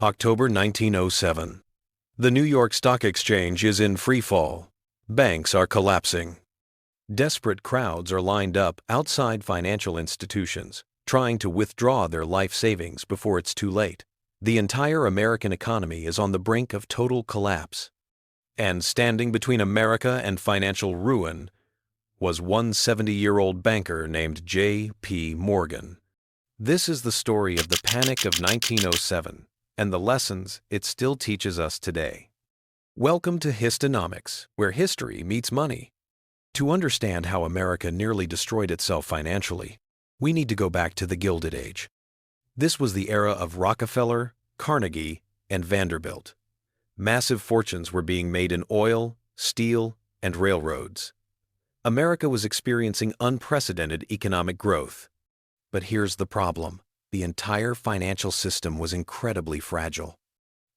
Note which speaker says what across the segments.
Speaker 1: October 1907. The New York Stock Exchange is in free fall. Banks are collapsing. Desperate crowds are lined up outside financial institutions, trying to withdraw their life savings before it's too late. The entire American economy is on the brink of total collapse. And standing between America and financial ruin was one 70-year-old banker named J.P. Morgan. This is the story of the Panic of 1907 and the lessons it still teaches us today. Welcome to Histonomix, where history meets money. To understand how America nearly destroyed itself financially, we need to go back to the Gilded Age. This was the era of Rockefeller, Carnegie, and Vanderbilt. Massive fortunes were being made in oil, steel, and railroads. America was experiencing unprecedented economic growth. But here's the problem. The entire financial system was incredibly fragile.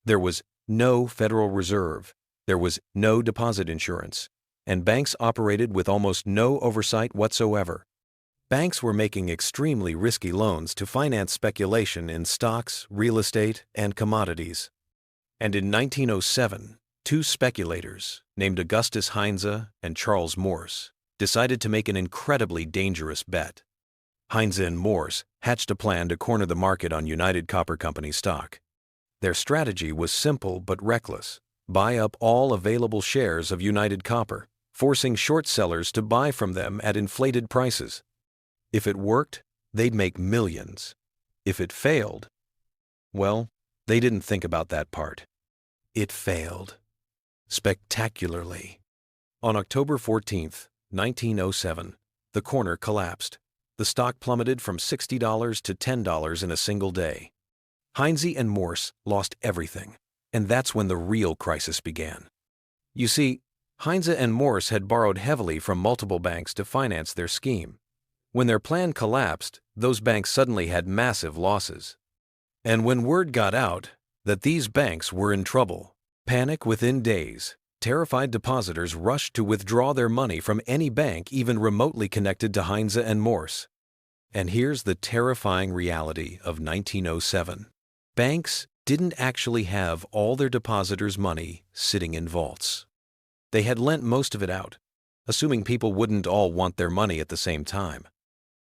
Speaker 1: There was no Federal Reserve, there was no deposit insurance, and banks operated with almost no oversight whatsoever. Banks were making extremely risky loans to finance speculation in stocks, real estate, and commodities. And in 1907, two speculators, named Augustus Heinze and Charles Morse, decided to make an incredibly dangerous bet. Heinze and Morse hatched a plan to corner the market on United Copper Company stock. Their strategy was simple but reckless. Buy up all available shares of United Copper, forcing short sellers to buy from them at inflated prices. If it worked, they'd make millions. If it failed, well, they didn't think about that part. It failed. Spectacularly. On October 14, 1907, the corner collapsed. The stock plummeted from $60 to $10 in a single day. Heinze and Morse lost everything, and that's when the real crisis began. You see, Heinze and Morse had borrowed heavily from multiple banks to finance their scheme. When their plan collapsed, those banks suddenly had massive losses. And when word got out that these banks were in trouble, panic within days, terrified depositors rushed to withdraw their money from any bank even remotely connected to Heinze and Morse. And here's the terrifying reality of 1907. Banks didn't actually have all their depositors' money sitting in vaults. They had lent most of it out, assuming people wouldn't all want their money at the same time.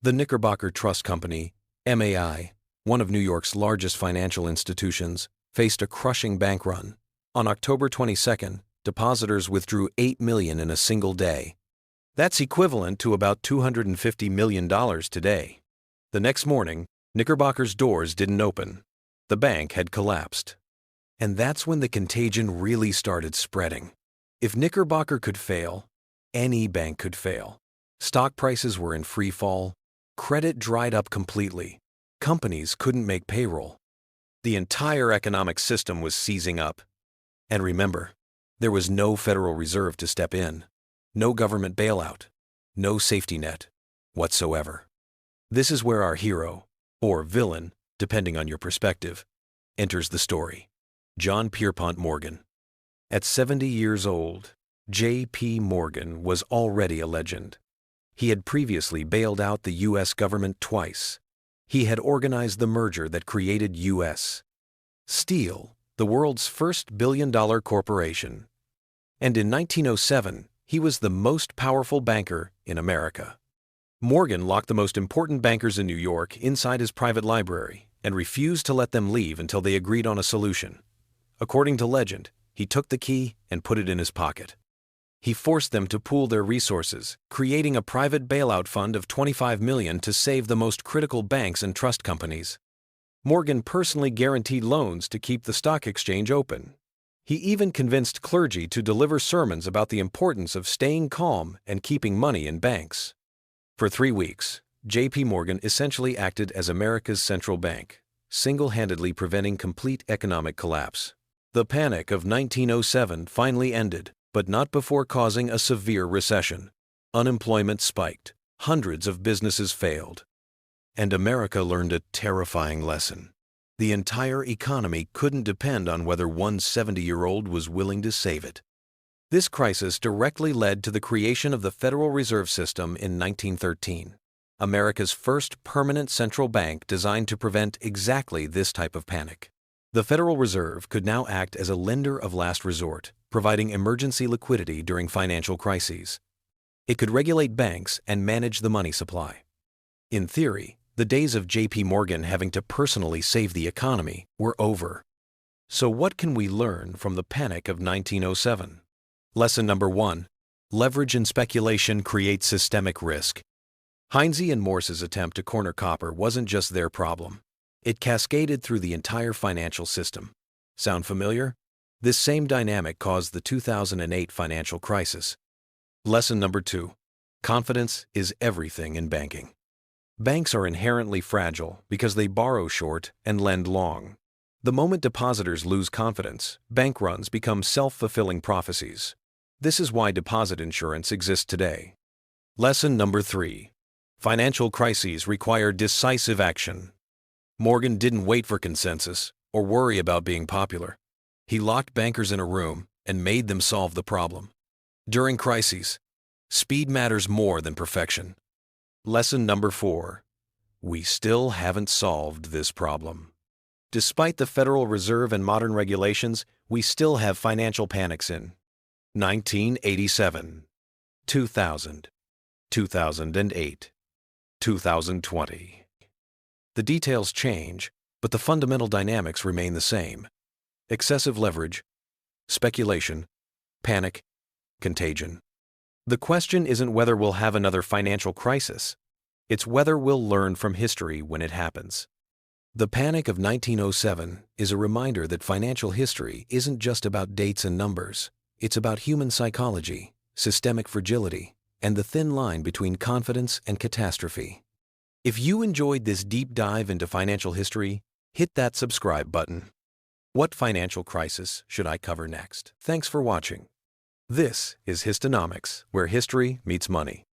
Speaker 1: The Knickerbocker Trust Company, MAI, one of New York's largest financial institutions, faced a crushing bank run. On October 22nd, depositors withdrew $8 million in a single day. That's equivalent to about $250 million today. The next morning, Knickerbocker's doors didn't open. The bank had collapsed. And that's when the contagion really started spreading. If Knickerbocker could fail, any bank could fail. Stock prices were in free fall. Credit dried up completely. Companies couldn't make payroll. The entire economic system was seizing up. And remember, there was no Federal Reserve to step in, no government bailout, no safety net whatsoever. This is where our hero, or villain, depending on your perspective, enters the story. John Pierpont Morgan. At 70 years old, J.P. Morgan was already a legend. He had previously bailed out the U.S. government twice. He had organized the merger that created U.S. Steel, the world's first billion-dollar corporation. And in 1907, he was the most powerful banker in America. Morgan locked the most important bankers in New York inside his private library and refused to let them leave until they agreed on a solution. According to legend, he took the key and put it in his pocket. He forced them to pool their resources, creating a private bailout fund of $25 million to save the most critical banks and trust companies. Morgan personally guaranteed loans to keep the stock exchange open. He even convinced clergy to deliver sermons about the importance of staying calm and keeping money in banks. For 3 weeks, J.P. Morgan essentially acted as America's central bank, single-handedly preventing complete economic collapse. The Panic of 1907 finally ended, but not before causing a severe recession. Unemployment spiked, hundreds of businesses failed. And America learned a terrifying lesson. The entire economy couldn't depend on whether one 70-year-old was willing to save it. This crisis directly led to the creation of the Federal Reserve System in 1913, America's first permanent central bank designed to prevent exactly this type of panic. The Federal Reserve could now act as a lender of last resort, providing emergency liquidity during financial crises. It could regulate banks and manage the money supply. In theory, the days of J.P. Morgan having to personally save the economy were over. So what can we learn from the panic of 1907? Lesson number 1. Leverage and speculation create systemic risk. Heinze and Morse's attempt to corner copper wasn't just their problem. It cascaded through the entire financial system. Sound familiar? This same dynamic caused the 2008 financial crisis. Lesson number 2. Confidence is everything in banking. Banks are inherently fragile because they borrow short and lend long. The moment depositors lose confidence, bank runs become self-fulfilling prophecies. This is why deposit insurance exists today. Lesson number 3. Financial crises require decisive action. Morgan didn't wait for consensus or worry about being popular. He locked bankers in a room and made them solve the problem. During crises, speed matters more than perfection. Lesson number 4. We still haven't solved this problem. Despite the Federal Reserve and modern regulations, we still have financial panics in 1987, 2000, 2008, 2020. The details change, but the fundamental dynamics remain the same. Excessive leverage, speculation, panic, contagion. The question isn't whether we'll have another financial crisis. It's whether we'll learn from history when it happens. The panic of 1907 is a reminder that financial history isn't just about dates and numbers. It's about human psychology, systemic fragility, and the thin line between confidence and catastrophe. If you enjoyed this deep dive into financial history, hit that subscribe button. What financial crisis should I cover next? Thanks for watching. This is Histonomix, where history meets money.